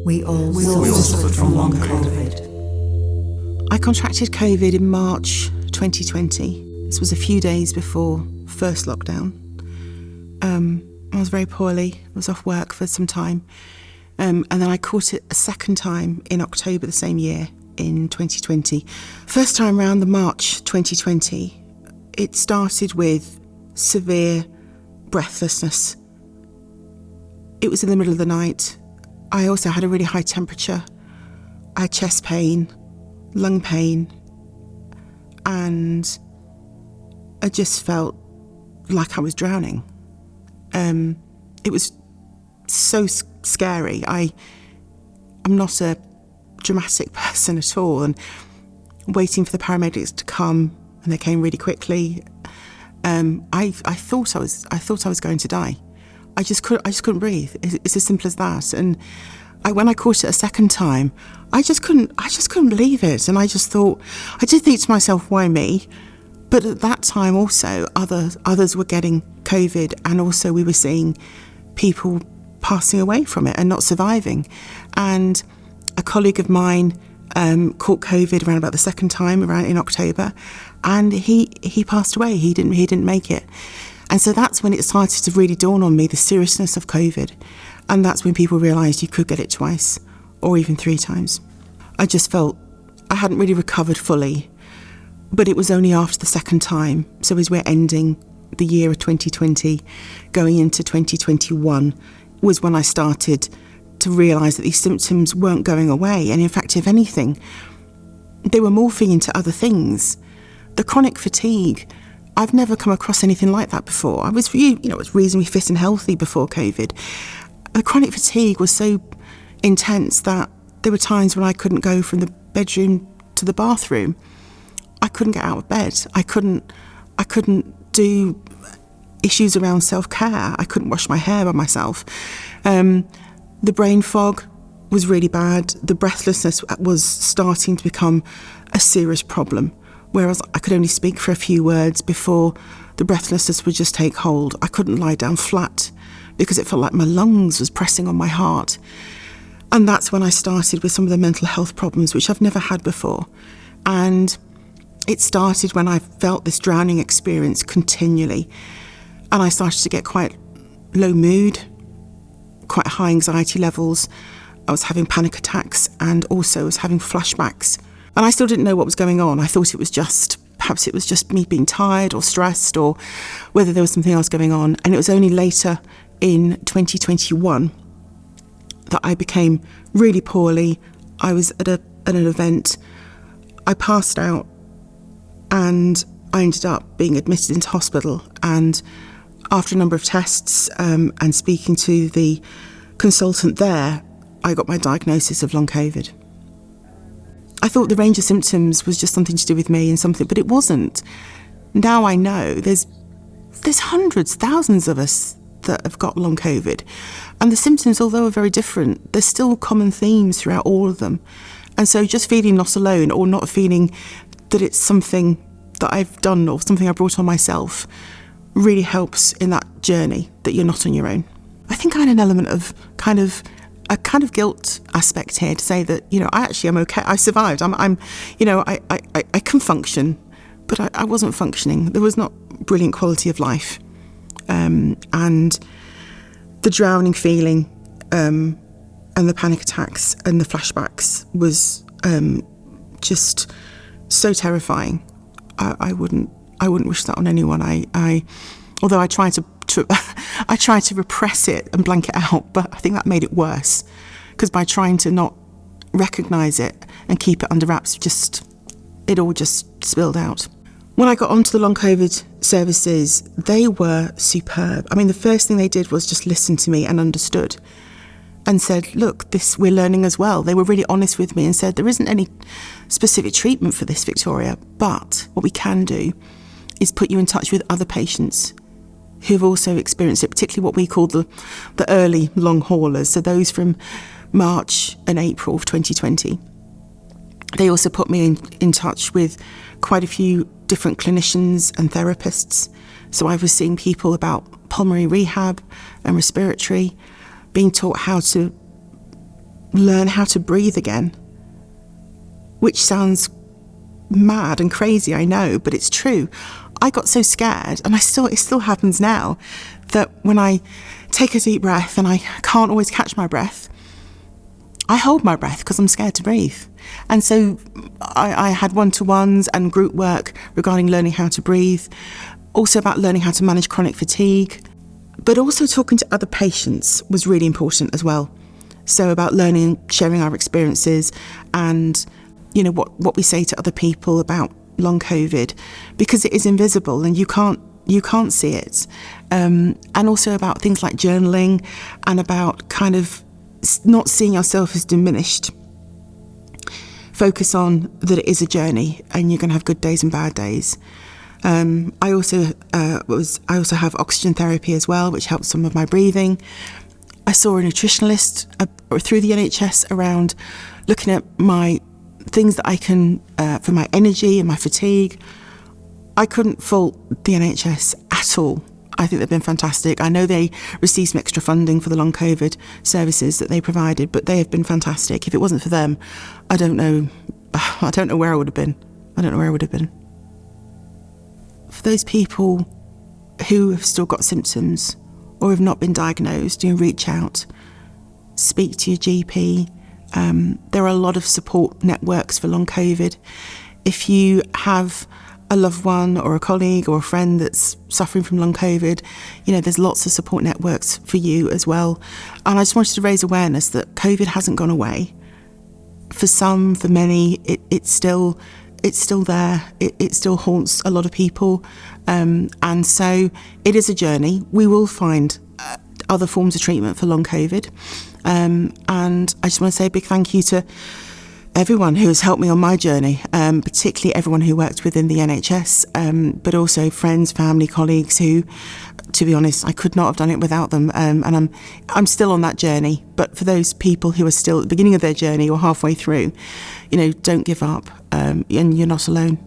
We all suffered from long COVID. I contracted COVID in March 2020. This was a few days before first lockdown. I was very poorly. I was off work for some time. And then I caught it a second time in October the same year, in 2020. First time round, the March 2020, it started with severe breathlessness. It was in the middle of the night. I also had a really high temperature. I had chest pain, lung pain, and I just felt like I was drowning. It was so scary. I'm not a dramatic person at all, and waiting for the paramedics to come, and they came really quickly. I thought I was going to die. I just couldn't breathe. It's as simple as that. And when I caught it a second time, I just couldn't believe it. And I did think to myself, why me? But at that time also, others were getting COVID, and also we were seeing people passing away from it and not surviving. And a colleague of mine caught COVID around about the second time, around in October, and he passed away. He didn't make it. And so that's when it started to really dawn on me, the seriousness of COVID. And that's when people realised you could get it twice or even 3 times. I just felt I hadn't really recovered fully, but it was only after the second time. So as we're ending the year of 2020, going into 2021, was when I started to realise that these symptoms weren't going away. And in fact, if anything, they were morphing into other things. The chronic fatigue, I've never come across anything like that before. I was reasonably fit and healthy before COVID. The chronic fatigue was so intense that there were times when I couldn't go from the bedroom to the bathroom. I couldn't get out of bed. I couldn't do issues around self-care. I couldn't wash my hair by myself. The brain fog was really bad. The breathlessness was starting to become a serious problem, whereas I could only speak for a few words before the breathlessness would just take hold. I couldn't lie down flat because it felt like my lungs was pressing on my heart. And that's when I started with some of the mental health problems, which I've never had before. And it started when I felt this drowning experience continually. And I started to get quite low mood, quite high anxiety levels. I was having panic attacks, and also was having flashbacks. And I still didn't know what was going on. I thought perhaps it was just me being tired or stressed, or whether there was something else going on. And it was only later in 2021 that I became really poorly. I was at an event. I passed out, and I ended up being admitted into hospital. And after a number of tests and speaking to the consultant there, I got my diagnosis of long COVID. I thought the range of symptoms was just something to do with me but it wasn't. Now I know there's hundreds, thousands of us that have got long COVID. And the symptoms, although are very different, there's still common themes throughout all of them. And so just feeling not alone, or not feeling that it's something that I've done or something I brought on myself, really helps in that journey, that you're not on your own. I think I had an element of a kind of guilt aspect here to say that, I'm okay. I survived. I can function, but I wasn't functioning. There was not brilliant quality of life. And the drowning feeling, and the panic attacks and the flashbacks was just so terrifying. I wouldn't wish that on anyone. Although I tried to repress it and blank it out, but I think that made it worse, because by trying to not recognise it and keep it under wraps, it all just spilled out. When I got onto the long COVID services, they were superb. I mean, the first thing they did was just listen to me and understood, and said, look, we're learning as well. They were really honest with me and said, there isn't any specific treatment for this, Victoria, but what we can do is put you in touch with other patients who have also experienced it, particularly what we call the early long haulers, so those from March and April of 2020. They also put me in touch with quite a few different clinicians and therapists. So I was seeing people about pulmonary rehab and respiratory, being taught how to learn how to breathe again, which sounds mad and crazy, I know, but it's true. I got so scared, and it still happens now, that when I take a deep breath and I can't always catch my breath, I hold my breath because I'm scared to breathe. And so I had one-to-ones and group work regarding learning how to breathe, also about learning how to manage chronic fatigue, but also talking to other patients was really important as well. So about learning, sharing our experiences, and what we say to other people about long COVID, because it is invisible and you can't see it. And also about things like journaling, and about kind of not seeing yourself as diminished. Focus on that it is a journey, and you're going to have good days and bad days. I also have oxygen therapy as well, which helps some of my breathing. I saw a nutritionalist through the NHS around looking at my things that I can for my energy and my fatigue. I couldn't fault the NHS at all. I think they've been fantastic. I know they received some extra funding for the long COVID services that they provided, but they have been fantastic. If it wasn't for them, I don't know where I would have been. For those people who have still got symptoms or have not been diagnosed, reach out, speak to your GP. There are a lot of support networks for long COVID. If you have a loved one or a colleague or a friend that's suffering from long COVID, there's lots of support networks for you as well. And I just wanted to raise awareness that COVID hasn't gone away. For some, for many, it's still there. It still haunts a lot of people. And so it is a journey. We will find other forms of treatment for long COVID. And I just want to say a big thank you to everyone who has helped me on my journey, particularly everyone who worked within the NHS, but also friends, family, colleagues who, to be honest, I could not have done it without them. And I'm still on that journey. But for those people who are still at the beginning of their journey or halfway through, don't give up, and you're not alone.